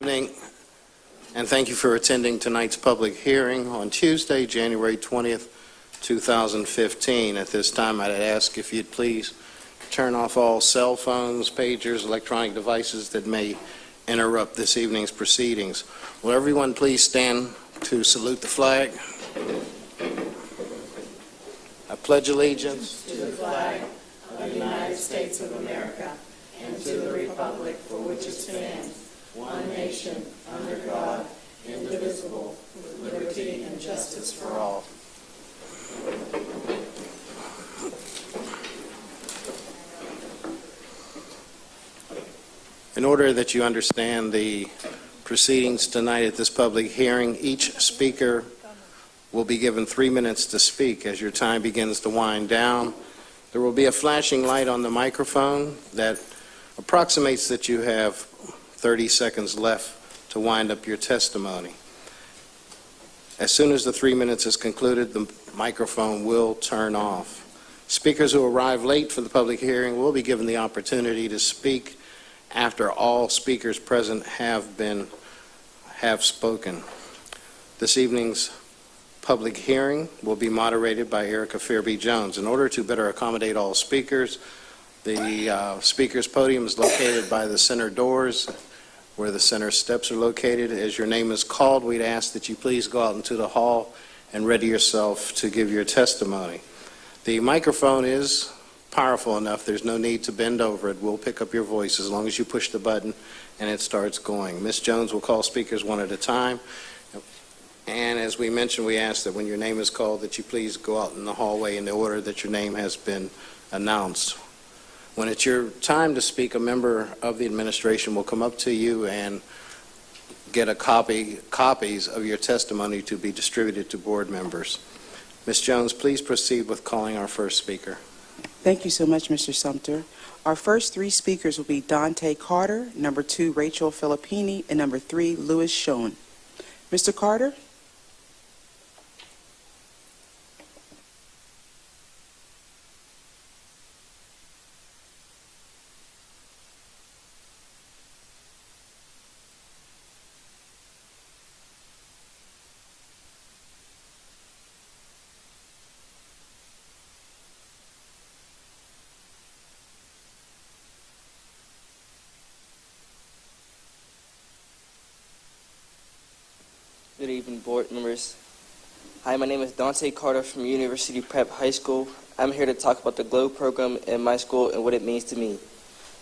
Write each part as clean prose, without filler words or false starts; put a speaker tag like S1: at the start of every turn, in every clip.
S1: Evening, and thank you for attending tonight's public hearing on Tuesday, January 20th, 2015. At this time, I'd ask if you'd please turn off all cell phones, pagers, electronic devices that may interrupt this evening's proceedings. Will everyone please stand to salute the flag? I pledge allegiance
S2: to the flag of the United States of America and to the republic for which it stands, one nation, under God, indivisible, with liberty and justice for all.
S1: In order that you understand the proceedings tonight at this public hearing, each speaker will be given 3 minutes to speak. As your time begins to wind down, there will be a flashing light on the microphone that approximates that you have 30 seconds left to wind up your testimony. As soon as the 3 minutes is concluded, the microphone will turn off. Speakers who arrive late for the public hearing will be given the opportunity to speak after all speakers present have spoken. This evening's public hearing will be moderated by Erica Fairby Jones. In order to better accommodate all speakers, the speaker's podium is located by the center doors where the center steps are located. As your name is called, we'd ask that you please go out into the hall and ready yourself to give your testimony. The microphone is powerful enough, there's no need to bend over it. We'll pick up your voice as long as you push the button and it starts going. Ms. Jones will call speakers one at a time. And as we mentioned, we ask that when your name is called that you please go out in the hallway in the order that your name has been announced. When it's your time to speak, a member of the administration will come up to you and get copies of your testimony to be distributed to board members. Ms. Jones, please proceed with calling our first speaker.
S3: Thank you so much, Mr. Sumter. Our first three speakers will be Dante Carter, number 2, Rachel Filippini, and number 3, Louis Schoen. Mr. Carter?
S4: Good evening, board members. Hi, my name is Dante Carter from University Prep High School. I'm here to talk about the GLOW program in my school and what it means to me.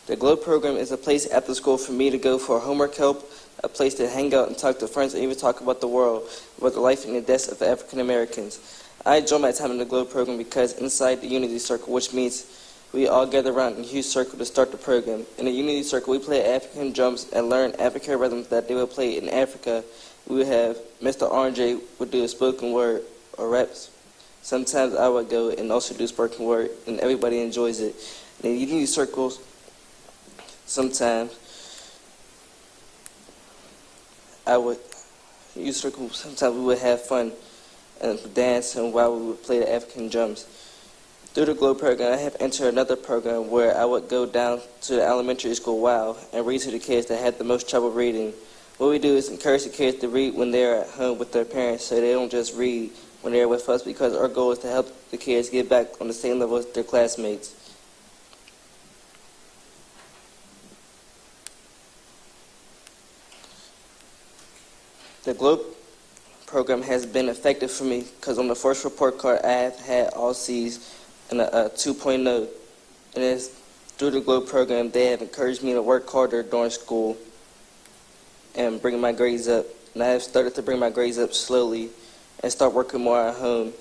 S4: The GLOW program is a place after school for me to go for homework help, a place to hang out and talk to friends and even talk about the world, about the life and the deaths of African Americans. I enjoy my time in the GLOW program because inside the Unity Circle, which means we all gather around in a huge circle to start the program. In the Unity Circle, we play African drums and learn African rhythms that they will play in Africa. We would have Mr. RJ would do a spoken word or raps. Sometimes I would go and also do spoken word, and everybody enjoys it. In the Unity Circles, sometimes we would have fun and dance and while we would play the African drums. Through the GLOW program, I have entered another program where I would go down to the elementary school and read to the kids that had the most trouble reading. What we do is encourage the kids to read when they're at home with their parents so they don't just read when they're with us, because our goal is to help the kids get back on the same level as their classmates. The GLOW program has been effective for me because on the first report card I have had all C's and a 2.0. And it's through the GLOW program they have encouraged me to work harder during school and bring my grades up. And I have started to bring my grades up slowly and start working more at home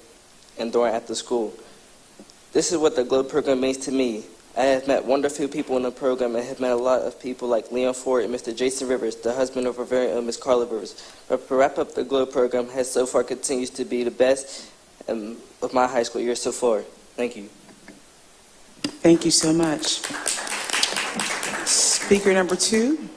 S4: and during after school. This is what the GLOW program means to me. I have met wonderful people in the program and have met a lot of people like Leon Ford and Mr. Jason Rivers, the husband of our very own Miss Carla Rivers. But to wrap up, the GLOW program has so far continues to be the best of my high school year so far. Thank you.
S3: Thank you so much. Speaker number 2.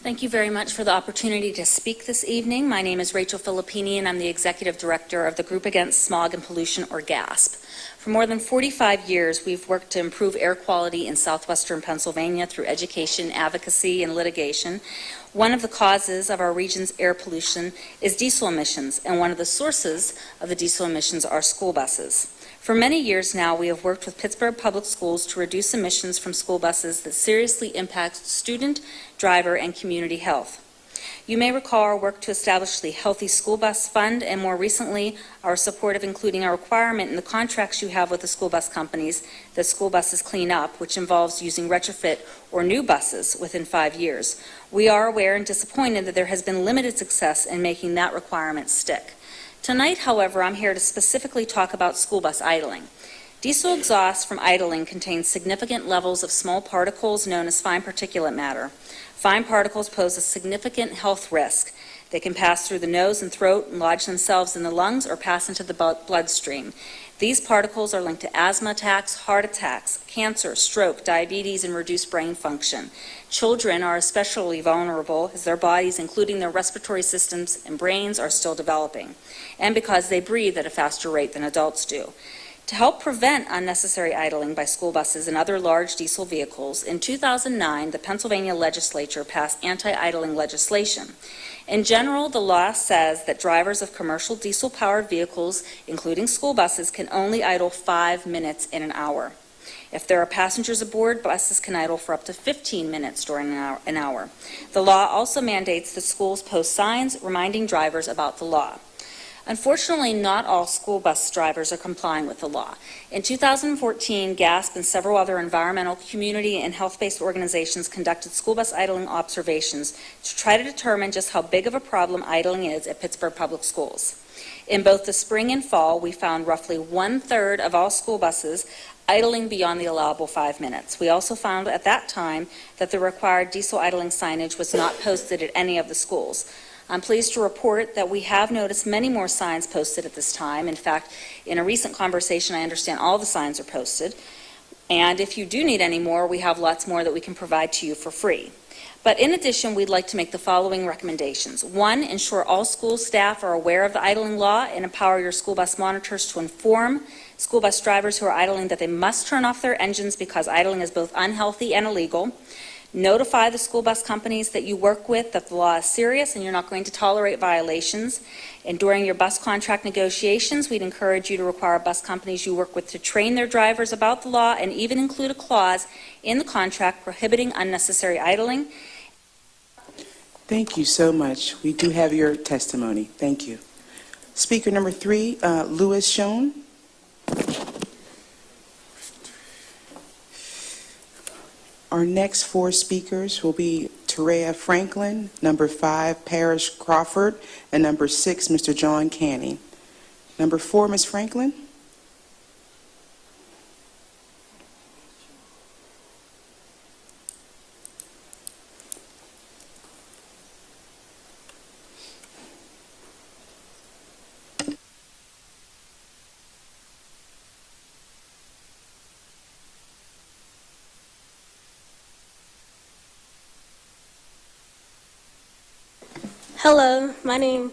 S5: Thank you very much for the opportunity to speak this evening. My name is Rachel Filippini, and I'm the Executive Director of the Group Against Smog and Pollution, or GASP. For more than 45 years, we've worked to improve air quality in southwestern Pennsylvania through education, advocacy, and litigation. One of the causes of our region's air pollution is diesel emissions, and one of the sources of the diesel emissions are school buses. For many years now, we have worked with Pittsburgh Public Schools to reduce emissions from school buses that seriously impact student, driver, and community health. You may recall our work to establish the Healthy School Bus Fund, and more recently, our support of including a requirement in the contracts you have with the school bus companies that school buses clean up, which involves using retrofit or new buses within 5 years. We are aware and disappointed that there has been limited success in making that requirement stick. Tonight, however, I'm here to specifically talk about school bus idling. Diesel exhaust from idling contains significant levels of small particles known as fine particulate matter. Fine particles pose a significant health risk. They can pass through the nose and throat and lodge themselves in the lungs or pass into the bloodstream. These particles are linked to asthma attacks, heart attacks, cancer, stroke, diabetes, and reduced brain function. Children are especially vulnerable as their bodies, including their respiratory systems and brains, are still developing, and because they breathe at a faster rate than adults do. To help prevent unnecessary idling by school buses and other large diesel vehicles, in 2009, the Pennsylvania legislature passed anti-idling legislation. In general, the law says that drivers of commercial diesel-powered vehicles, including school buses, can only idle 5 minutes in an hour. If there are passengers aboard, buses can idle for up to 15 minutes during an hour. The law also mandates that schools post signs reminding drivers about the law. Unfortunately, not all school bus drivers are complying with the law. In 2014, GASP and several other environmental, community, and health-based organizations conducted school bus idling observations to try to determine just how big of a problem idling is at Pittsburgh Public Schools. In both the spring and fall, we found roughly 1/3 of all school buses idling beyond the allowable 5 minutes. We also found at that time that the required diesel idling signage was not posted at any of the schools. I'm pleased to report that we have noticed many more signs posted at this time. In fact, in a recent conversation, I understand all the signs are posted. And if you do need any more, we have lots more that we can provide to you for free. But in addition, we'd like to make the following recommendations. 1, ensure all school staff are aware of the idling law and empower your school bus monitors to inform school bus drivers who are idling that they must turn off their engines because idling is both unhealthy and illegal. Notify the school bus companies that you work with that the law is serious and you're not going to tolerate violations. And during your bus contract negotiations, we'd encourage you to require bus companies you work with to train their drivers about the law and even include a clause in the contract prohibiting unnecessary idling.
S3: Thank you so much. We do have your testimony. Thank you. Speaker number 3, Louis Schoen. Our next 4 speakers will be Terea Franklin, number 5, Parrish Crawford, and number 6, Mr. John Canny. Number 4, Ms. Franklin.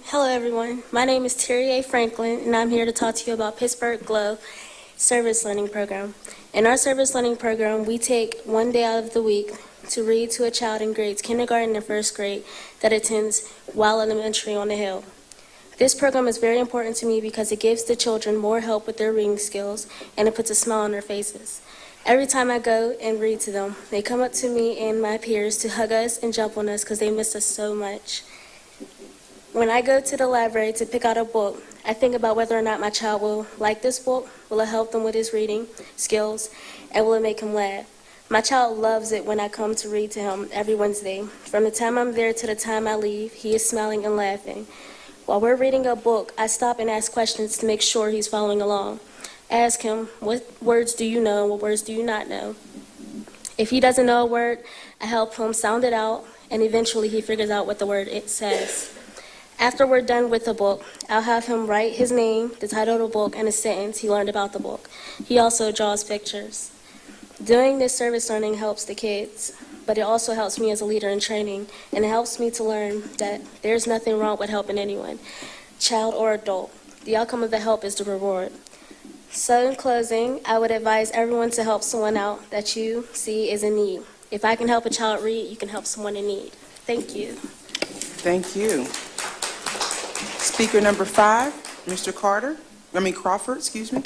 S6: Hello everyone. My name is Terea Franklin, and I'm here to talk to you about Pittsburgh Glow Service Learning Program. In our service learning program, we take 1 day out of the week to read to a child in grades kindergarten and first grade that attends Wild Elementary on the Hill. This program is very important to me because it gives the children more help with their reading skills, and it puts a smile on their faces. Every time I go and read to them, they come up to me and my peers to hug us and jump on us because they miss us so much. When I go to the library to pick out a book, I think about whether or not my child will like this book, will it help them with his reading skills, and will it make him laugh. My child loves it when I come to read to him every Wednesday. From the time I'm there to the time I leave, he is smiling and laughing. While we're reading a book, I stop and ask questions to make sure he's following along. I ask him, what words do you know and what words do you not know? If he doesn't know a word, I help him sound it out, and eventually he figures out what the word it says. After we're done with the book, I'll have him write his name, the title of the book, and a sentence he learned about the book. He also draws pictures. Doing this service learning helps the kids but it also helps me as a leader in training, and it helps me to learn that there's nothing wrong with helping anyone, child or adult. The outcome of the help is the reward. So in closing, I would advise everyone to help someone out that you see is in need. If I can help a child read, you can help someone in need. Thank you.
S3: Thank you. Speaker number 5, Mr. Crawford, excuse me.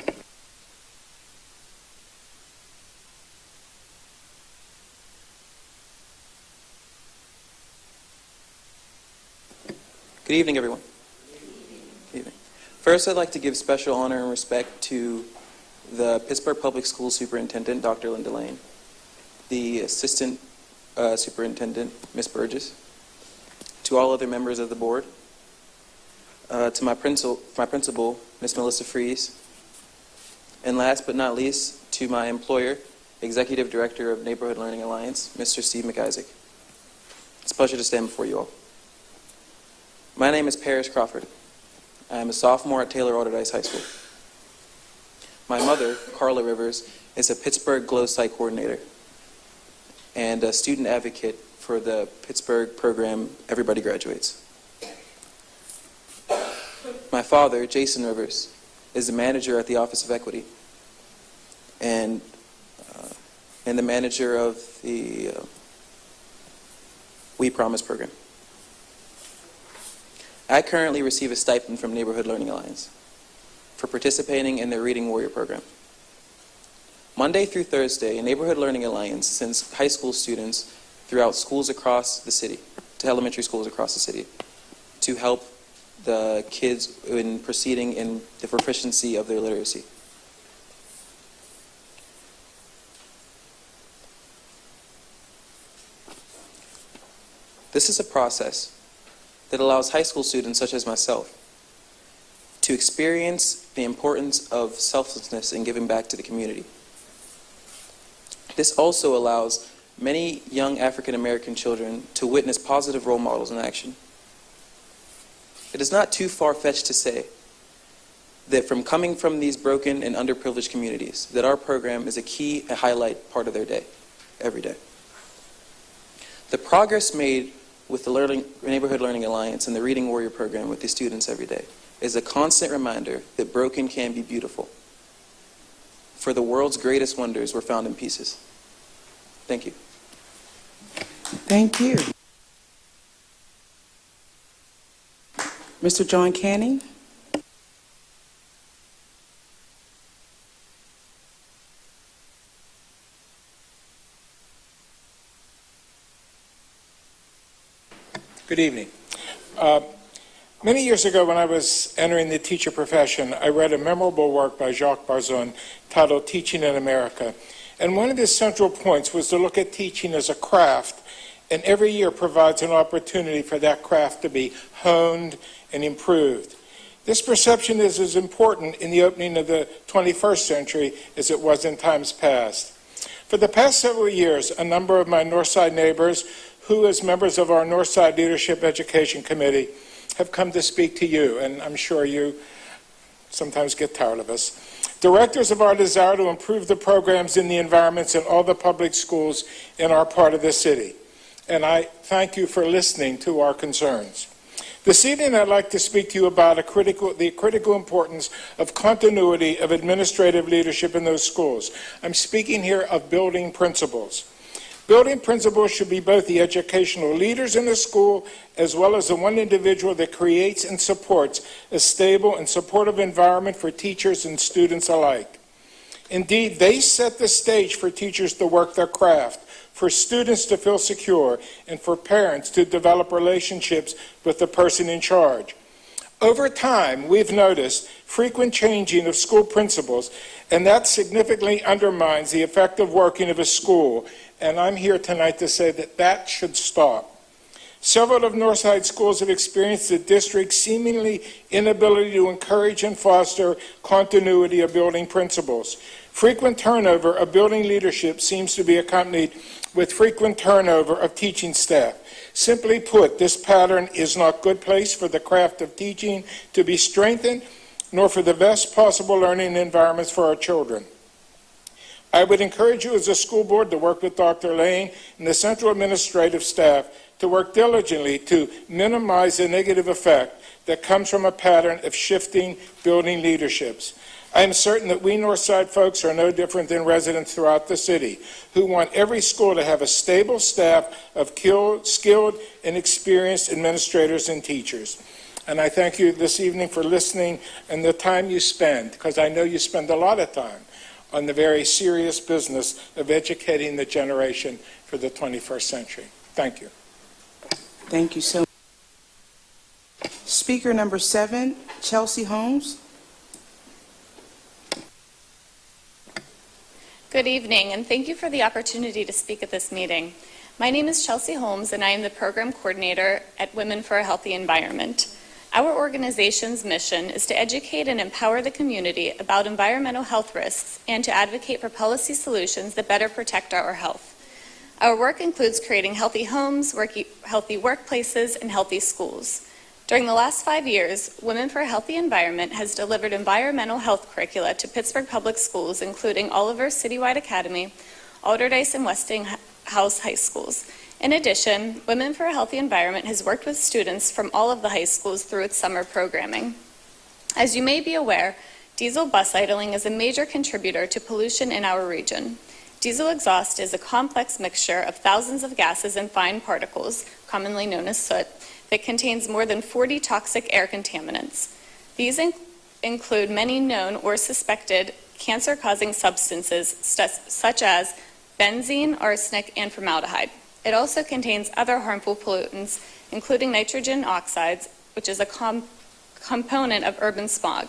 S7: Good evening, everyone. Good evening. First, I'd like to give special honor and respect to the Pittsburgh Public Schools Superintendent, Dr. Linda Lane, the Assistant Superintendent, Ms. Burgess, to all other members of the board, to my principal, Ms. Melissa Fries, and last but not least, to my employer, Executive Director of Neighborhood Learning Alliance, Mr. Steve McIsaac. It's a pleasure to stand before you all. My name is Paris Crawford. I am a sophomore at Taylor Alderdice High School. My mother, Carla Rivers, is a Pittsburgh GLOW site coordinator and a student advocate for the Pittsburgh program Everybody Graduates. My father, Jason Rivers, is the manager at the Office of Equity and the manager of the We Promise program. I currently receive a stipend from Neighborhood Learning Alliance for participating in their Reading Warrior program. Monday through Thursday, Neighborhood Learning Alliance sends high school students throughout schools across the city, to elementary schools across the city, to help the kids in proceeding in the proficiency of their literacy. This is a process that allows high school students such as myself to experience the importance of selflessness and giving back to the community. This also allows many young African American children to witness positive role models in action. It is not too far-fetched to say that from coming from these broken and underprivileged communities, that our program is a highlight part of their day, every day. The progress made with the Neighborhood Learning Alliance and the Reading Warrior program with the students every day is a constant reminder that broken can be beautiful. For the world's greatest wonders were found in pieces. Thank you.
S3: Thank you. Mr. John Canning.
S8: Good evening. Many years ago, when I was entering the teacher profession, I read a memorable work by Jacques Barzun titled Teaching in America. And one of his central points was to look at teaching as a craft, and every year provides an opportunity for that craft to be honed and improved. This perception is as important in the opening of the 21st century as it was in times past. For the past several years, a number of my Northside neighbors, who as members of our Northside Leadership Education Committee, have come to speak to you, and I'm sure you sometimes get tired of us. Directors of our desire to improve the programs in the environments in all the public schools in our part of the city. And I thank you for listening to our concerns. This evening, I'd like to speak to you about the critical importance of continuity of administrative leadership in those schools. I'm speaking here of building principals. Building principals should be both the educational leaders in the school as well as the one individual that creates and supports a stable and supportive environment for teachers and students alike. Indeed, they set the stage for teachers to work their craft, for students to feel secure, and for parents to develop relationships with the person in charge. Over time, we've noticed frequent changing of school principals, and that significantly undermines the effective working of a school. And I'm here tonight to say that that should stop. Several of Northside schools have experienced the district's seemingly inability to encourage and foster continuity of building principals. Frequent turnover of building leadership seems to be accompanied with frequent turnover of teaching staff. Simply put, this pattern is not a good place for the craft of teaching to be strengthened, nor for the best possible learning environments for our children. I would encourage you as a school board to work with Dr. Lane and the central administrative staff to work diligently to minimize the negative effect that comes from a pattern of shifting building leaderships. I am certain that we Northside folks are no different than residents throughout the city who want every school to have a stable staff of skilled and experienced administrators and teachers. And I thank you this evening for listening and the time you spend, because I know you spend a lot of time on the very serious business of educating the generation for the 21st century. Thank you.
S3: Thank you so much. Speaker number 7, Chelsea Holmes.
S9: Good evening, and thank you for the opportunity to speak at this meeting. My name is Chelsea Holmes, and I am the program coordinator at Women for a Healthy Environment. Our organization's mission is to educate and empower the community about environmental health risks and to advocate for policy solutions that better protect our health. Our work includes creating healthy homes, healthy workplaces, and healthy schools. During the last 5 years, Women for a Healthy Environment has delivered environmental health curricula to Pittsburgh Public Schools, including Oliver Citywide Academy, Alderdice, and Westinghouse High Schools. In addition, Women for a Healthy Environment has worked with students from all of the high schools through its summer programming. As you may be aware, diesel bus idling is a major contributor to pollution in our region. Diesel exhaust is a complex mixture of thousands of gases and fine particles, commonly known as soot, that contains more than 40 toxic air contaminants. These include many known or suspected cancer-causing substances such as benzene, arsenic, and formaldehyde. It also contains other harmful pollutants, including nitrogen oxides, which is a component of urban smog.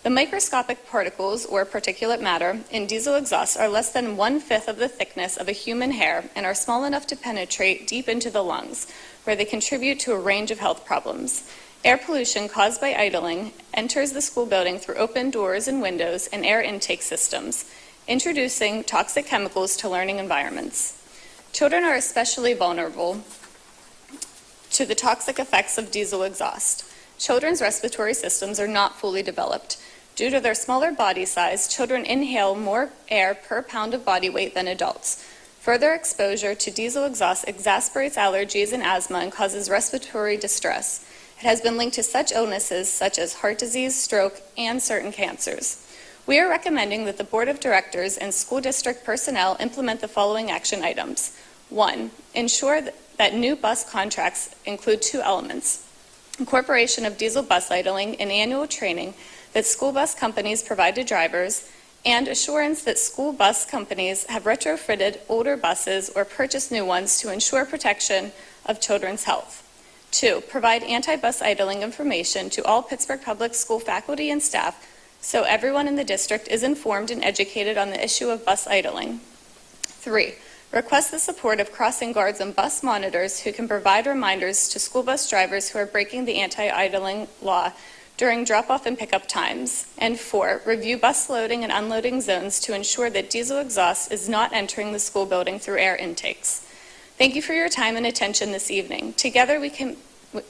S9: The microscopic particles, or particulate matter, in diesel exhaust are less than 1/5 of the thickness of a human hair and are small enough to penetrate deep into the lungs, where they contribute to a range of health problems. Air pollution caused by idling enters the school building through open doors and windows and air intake systems, introducing toxic chemicals to learning environments. Children are especially vulnerable to the toxic effects of diesel exhaust. Children's respiratory systems are not fully developed. Due to their smaller body size, children inhale more air per pound of body weight than adults. Further exposure to diesel exhaust exacerbates allergies and asthma and causes respiratory distress. It has been linked to such illnesses such as heart disease, stroke, and certain cancers. We are recommending that the Board of Directors and school district personnel implement the following action items. 1, ensure that new bus contracts include 2 elements: incorporation of diesel bus idling in annual training that school bus companies provide to drivers, and assurance that school bus companies have retrofitted older buses or purchased new ones to ensure protection of children's health. 2, provide anti-bus idling information to all Pittsburgh Public School faculty and staff so everyone in the district is informed and educated on the issue of bus idling. 3, request the support of crossing guards and bus monitors who can provide reminders to school bus drivers who are breaking the anti-idling law during drop-off and pickup times. And 4, review bus loading and unloading zones to ensure that diesel exhaust is not entering the school building through air intakes. Thank you for your time and attention this evening. Together we can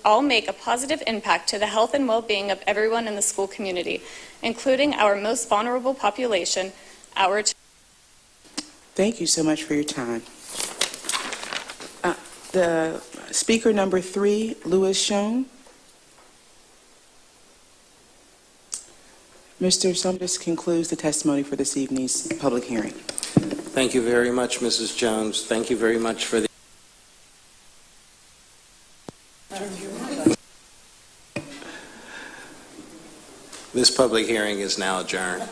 S9: all make a positive impact to the health and well-being of everyone in the school community, including our most vulnerable population, our children.
S3: Thank you so much for your time. The speaker number 3, Louis Schoen. Mr. Schoen, this concludes the testimony for this evening's public hearing.
S1: Thank you very much, Mrs. Jones. Thank you very much for the This public hearing is now adjourned.